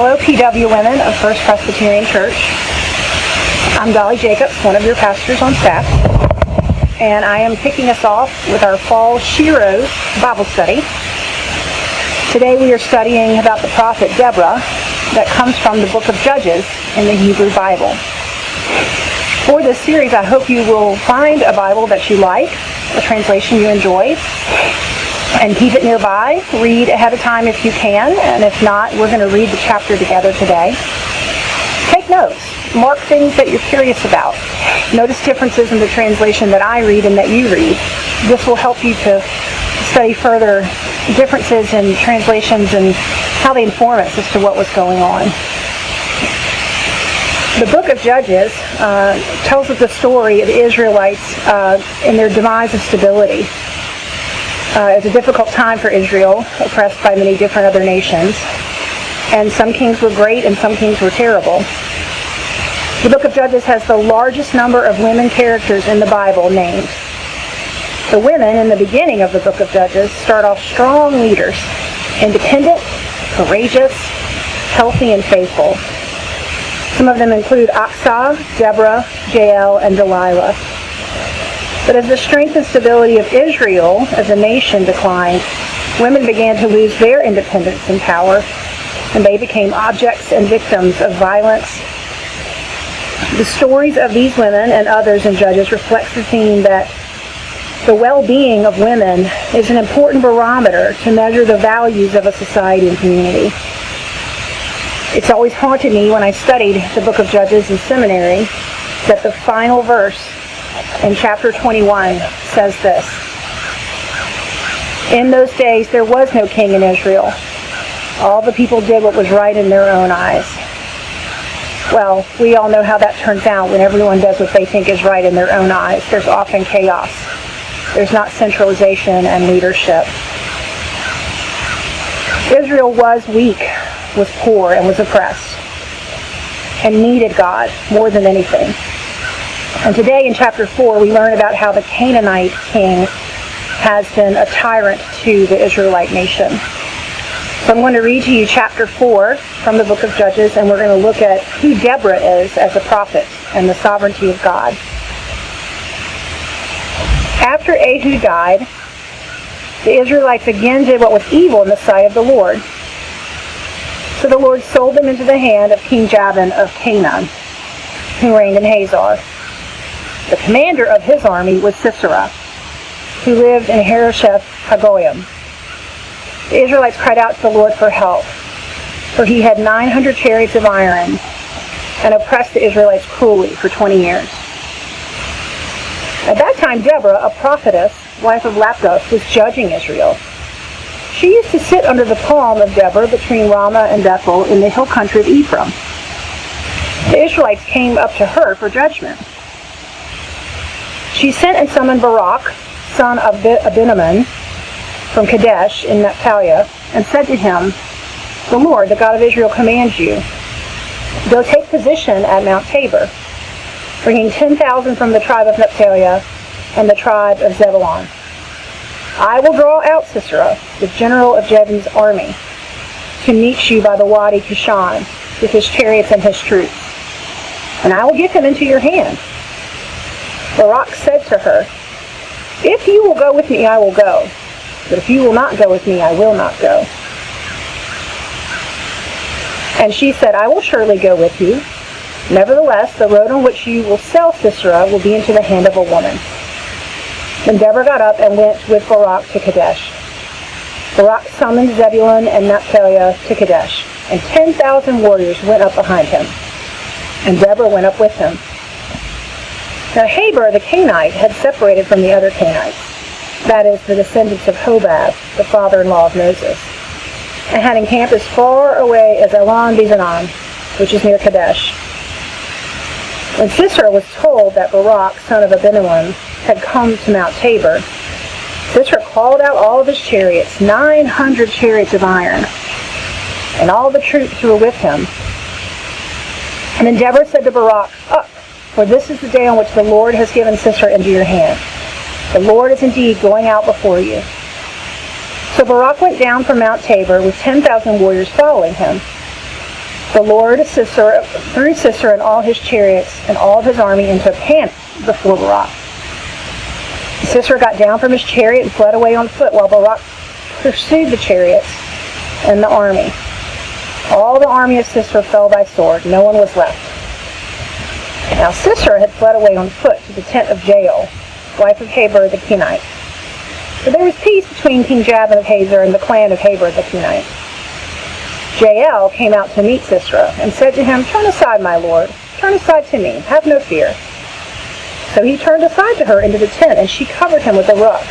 Hello, PW women of First Presbyterian Church. I'm Dolly Jacobs, one of your pastors on staff, and I am kicking us off with our fall Sheroes Bible study. Today we are studying about the prophet Deborah that comes from the book of Judges in the Hebrew Bible. For this series, I hope you will find a Bible that you like, a translation you enjoy, and keep it nearby. Read ahead of time if you can, and if not, we're going to read the chapter together today. Take notes. Mark things that you're curious about. Notice differences in the translation that I read and that you read. This will help you to study further differences in translations and how they inform us as to what was going on. The book of Judges tells us the story of the Israelites in their demise of stability. It was a difficult time for Israel, oppressed by many different other nations. And some kings were great and some kings were terrible. The book of Judges has the largest number of women characters in the Bible named. The women in the beginning of the book of Judges start off strong leaders, independent, courageous, healthy, and faithful. Some of them include Aksah, Deborah, Jael, and Delilah. But as the strength and stability of Israel as a nation declined, women began to lose their independence and power, and they became objects and victims of violence. The stories of these women and others in Judges reflects the theme that the well-being of women is an important barometer to measure the values of a society and community. It's always haunted me when I studied the book of Judges in seminary that the final verse in chapter 21 says this: "In those days there was no king in Israel. All the people did what was right in their own eyes." Well, we all know how that turns out when everyone does what they think is right in their own eyes. There's often chaos. There's not centralization and leadership. Israel was weak, was poor, and was oppressed, and needed God more than anything. And today in chapter 4, we learn about how the Canaanite king has been a tyrant to the Israelite nation. So I'm going to read to you chapter 4 from the book of Judges, and we're going to look at who Deborah is as a prophet and the sovereignty of God. After Ehud died, the Israelites again did what was evil in the sight of the Lord. So the Lord sold them into the hand of King Jabin of Canaan, who reigned in Hazor. The commander of his army was Sisera, who lived in Harosheth Hagoyim. The Israelites cried out to the Lord for help, for he had 900 chariots of iron and oppressed the Israelites cruelly for 20 years. At that time, Deborah, a prophetess, wife of Lapdos, was judging Israel. She used to sit under the palm of Deborah between Ramah and Bethel in the hill country of Ephraim. The Israelites came up to her for judgment. She sent and summoned Barak, son of Abinoam, from Kadesh in Naphtali, and said to him, "The Lord, the God of Israel, commands you, go take position at Mount Tabor, bringing 10,000 from the tribe of Naphtali and the tribe of Zebulun. I will draw out Sisera, the general of Jabin's army, to meet you by the Wadi Kishon with his chariots and his troops, and I will give him into your hand." Barak said to her, "If you will go with me, I will go. But if you will not go with me, I will not go." And she said, "I will surely go with you. Nevertheless, the road on which you will sell Sisera will be into the hand of a woman." Then Deborah got up and went with Barak to Kadesh. Barak summoned Zebulun and Naphtali to Kadesh, and 10,000 warriors went up behind him, and Deborah went up with him. Now Heber the Canaanite had separated from the other Canaanites, that is, the descendants of Hobab, the father-in-law of Moses, and had encamped as far away as Elon-Bezanon, which is near Kadesh. When Sisera was told that Barak, son of Abinoam, had come to Mount Tabor, Sisera called out all of his chariots, 900 chariots of iron, and all the troops who were with him. And then Deborah said to Barak, "Up, for this is the day on which the Lord has given Sisera into your hand. The Lord is indeed going out before you." So Barak went down from Mount Tabor with 10,000 warriors following him. The Lord threw Sisera and all his chariots and all of his army into a panic before Barak. Sisera got down from his chariot and fled away on foot, while Barak pursued the chariots and the army. All the army of Sisera fell by sword. No one was left. Now Sisera had fled away on foot to the tent of Jael, wife of Heber the Kenite. So there was peace between King Jabin of Hazor and the clan of Heber the Kenite. Jael came out to meet Sisera and said to him, "Turn aside, my lord. Turn aside to me. Have no fear." So he turned aside to her into the tent, and she covered him with a rug.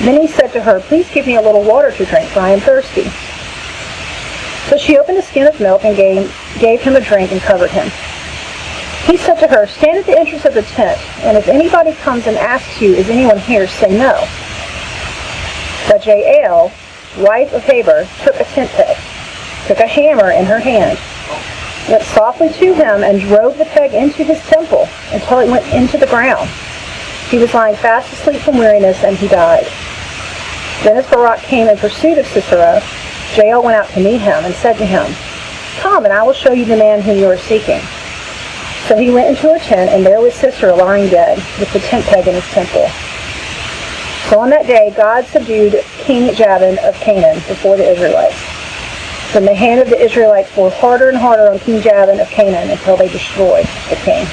Then he said to her, "Please give me a little water to drink, for I am thirsty." So she opened a skin of milk and gave him a drink and covered him. He said to her, "Stand at the entrance of the tent, and if anybody comes and asks you, 'Is anyone here?' say no." But Jael, wife of Heber, took a tent peg, took a hammer in her hand, went softly to him and drove the peg into his temple until it went into the ground. He was lying fast asleep from weariness, and he died. Then as Barak came in pursuit of Sisera, Jael went out to meet him and said to him, "Come, and I will show you the man whom you are seeking." So he went into a tent, and there was Sisera lying dead, with the tent peg in his temple. So on that day God subdued King Jabin of Canaan before the Israelites. Then the hand of the Israelites bore harder and harder on King Jabin of Canaan until they destroyed the king.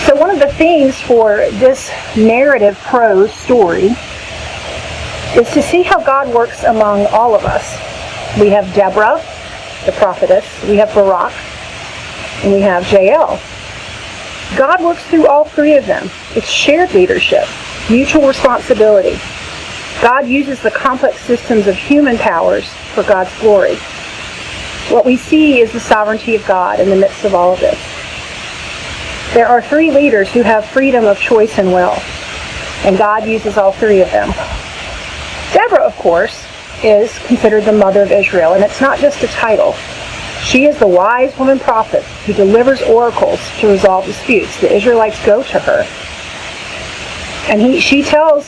So one of the themes for this narrative prose story is to see how God works among all of us. We have Deborah, the prophetess, we have Barak, and we have Jael. God works through all three of them. It's shared leadership, mutual responsibility. God uses the complex systems of human powers for God's glory. What we see is the sovereignty of God in the midst of all of this. There are three leaders who have freedom of choice and will, and God uses all three of them. Deborah, of course, is considered the mother of Israel, and it's not just a title. She is the wise woman prophet who delivers oracles to resolve disputes. The Israelites go to her. And she tells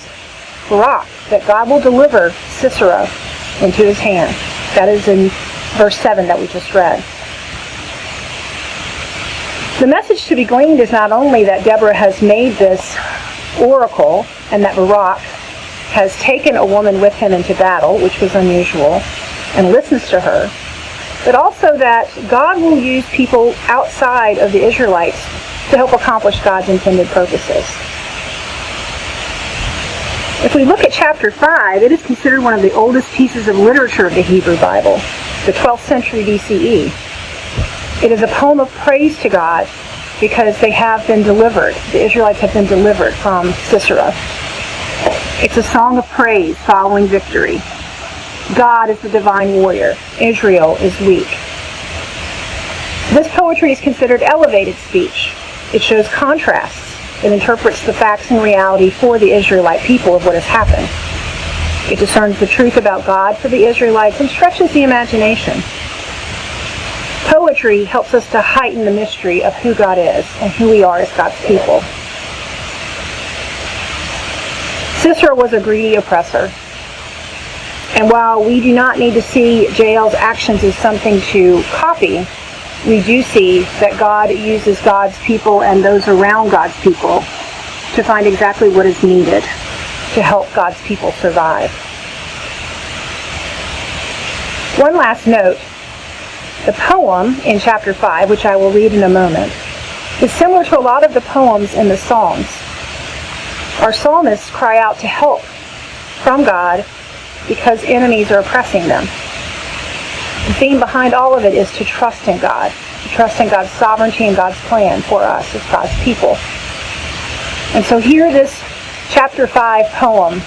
Barak that God will deliver Sisera into his hand. That is in verse 7 that we just read. The message to be gleaned is not only that Deborah has made this oracle and that Barak has taken a woman with him into battle, which was unusual, and listens to her, but also that God will use people outside of the Israelites to help accomplish God's intended purposes. If we look at chapter 5, it is considered one of the oldest pieces of literature of the Hebrew Bible, the 12th century BCE. It is a poem of praise to God because they have been delivered. The Israelites have been delivered from Sisera. It's a song of praise following victory. God is the divine warrior. Israel is weak. This poetry is considered elevated speech. It shows contrasts. It interprets the facts and reality for the Israelite people of what has happened. It discerns the truth about God for the Israelites and stretches the imagination. Poetry helps us to heighten the mystery of who God is and who we are as God's people. Sisera was a greedy oppressor. And while we do not need to see Jael's actions as something to copy, we do see that God uses God's people and those around God's people to find exactly what is needed to help God's people survive. One last note. The poem in chapter 5, which I will read in a moment, is similar to a lot of the poems in the Psalms. Our psalmists cry out to help from God because enemies are oppressing them. The theme behind all of it is to trust in God, to trust in God's sovereignty and God's plan for us as God's people. And so hear this chapter 5 poem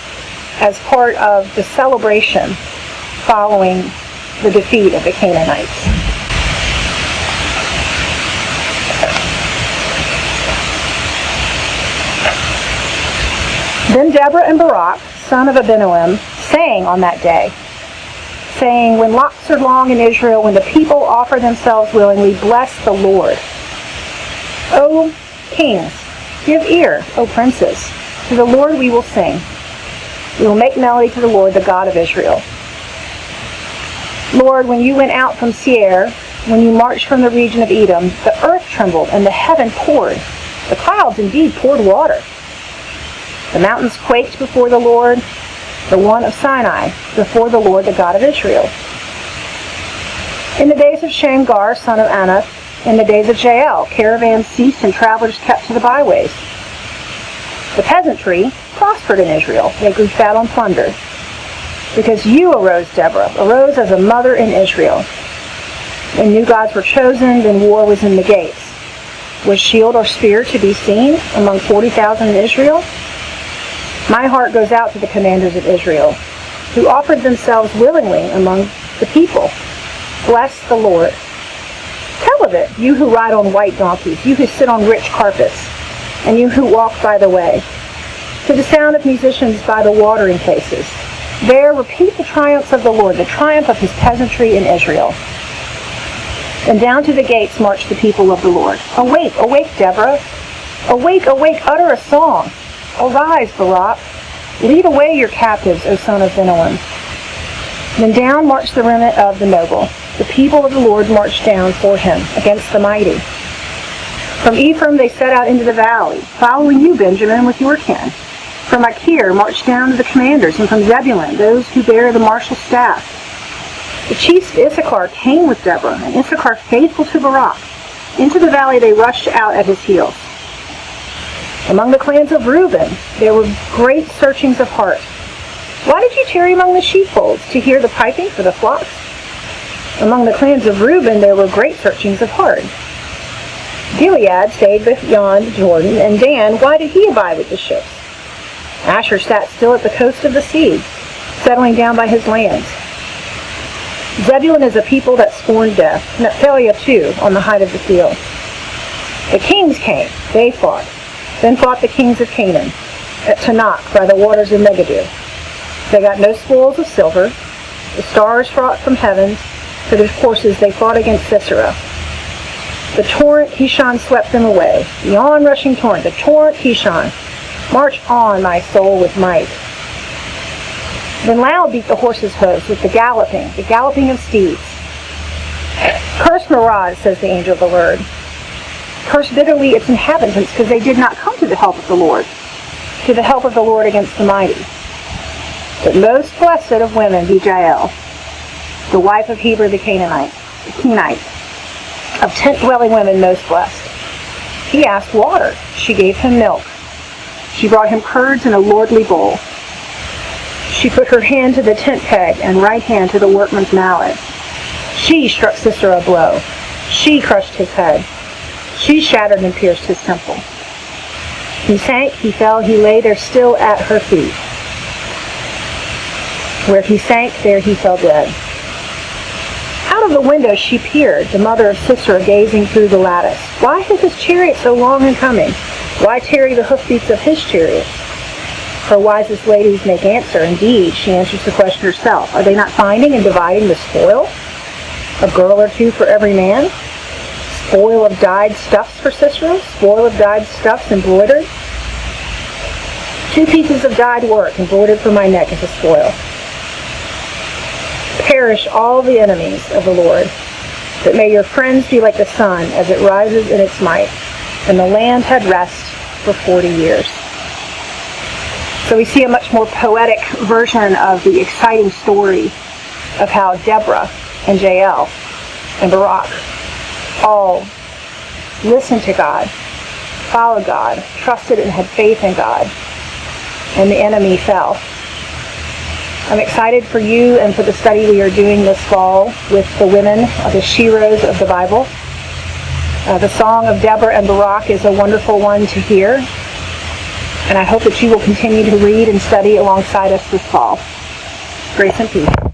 as part of the celebration following the defeat of the Canaanites. Then Deborah and Barak, son of Abinoam, sang on that day, saying, "When locks are long in Israel, when the people offer themselves willingly, bless the Lord. O kings, give ear, O princes. To the Lord we will sing. We will make melody to the Lord, the God of Israel. Lord, when you went out from Seir, when you marched from the region of Edom, the earth trembled and the heaven poured. The clouds indeed poured water. The mountains quaked before the Lord, the one of Sinai, before the Lord, the God of Israel. In the days of Shamgar, son of Anath, in the days of Jael, caravans ceased and travelers kept to the byways. The peasantry prospered in Israel. They grew fat on plunder. Because you arose, Deborah, arose as a mother in Israel. When new gods were chosen, then war was in the gates. Was shield or spear to be seen among 40,000 in Israel? My heart goes out to the commanders of Israel, who offered themselves willingly among the people. Bless the Lord. Tell of it, you who ride on white donkeys, you who sit on rich carpets, and you who walk by the way. To the sound of musicians by the watering places. There repeat the triumphs of the Lord, the triumph of his peasantry in Israel. And down to the gates march the people of the Lord. Awake, awake, Deborah. Awake, awake, utter a song. Arise, Barak. Lead away your captives, O son of Benoam. Then down marched the remnant of the noble. The people of the Lord marched down for him against the mighty. From Ephraim they set out into the valley, following you, Benjamin, with your kin. From Achir marched down to the commanders, and from Zebulun, those who bear the martial staff. The chiefs of Issachar came with Deborah, and Issachar faithful to Barak. Into the valley they rushed out at his heels. Among the clans of Reuben, there were great searchings of heart. Why did you tarry among the sheepfolds to hear the piping for the flocks? Among the clans of Reuben, there were great searchings of heart. Gilead stayed beyond Jordan, and Dan, why did he abide with the ships? Asher sat still at the coast of the sea, settling down by his lands. Zebulun is a people that scorned death. Naphtali too, on the height of the field. The kings came, they fought. Then fought the kings of Canaan, at Tanakh by the waters of Megiddo. They got no spoils of silver. The stars fought from heaven. For their courses they fought against Sisera. The torrent Kishon swept them away. The on-rushing torrent, the torrent Kishon. March on, my soul, with might. Then loud beat the horses' hoofs with the galloping of steeds. Curse Meroz, says the angel of the Lord. Curse bitterly its inhabitants, because they did not come to the help of the Lord, to the help of the Lord against the mighty. But most blessed of women be Jael, the wife of Heber the Kenite, of tent-dwelling women most blessed. He asked water, she gave him milk. She brought him curds in a lordly bowl. She put her hand to the tent peg and right hand to the workman's mallet. She struck Sisera a blow. She crushed his head. She shattered and pierced his temple. He sank, he fell, he lay there still at her feet. Where he sank, there he fell dead. Out of the window she peered, the mother of Sisera gazing through the lattice. Why is his chariot so long in coming? Why tarry the hoofbeats of his chariots? Her wisest ladies make answer. Indeed, she answers the question herself. Are they not finding and dividing the spoil? A girl or two for every man? Spoil of dyed stuffs for Sisera? Spoil of dyed stuffs embroidered? 2 pieces of dyed work embroidered for my neck as a spoil. Perish all the enemies of the Lord, but may your friends be like the sun as it rises in its might. And the land had rest for 40 years. So we see a much more poetic version of the exciting story of how Deborah and Jael and Barak all listened to God, followed God, trusted and had faith in God, and the enemy fell. I'm excited for you and for the study we are doing this fall with the women of the Sheroes of the Bible. The song of Deborah and Barak is a wonderful one to hear, and I hope that you will continue to read and study alongside us this fall. Grace and peace.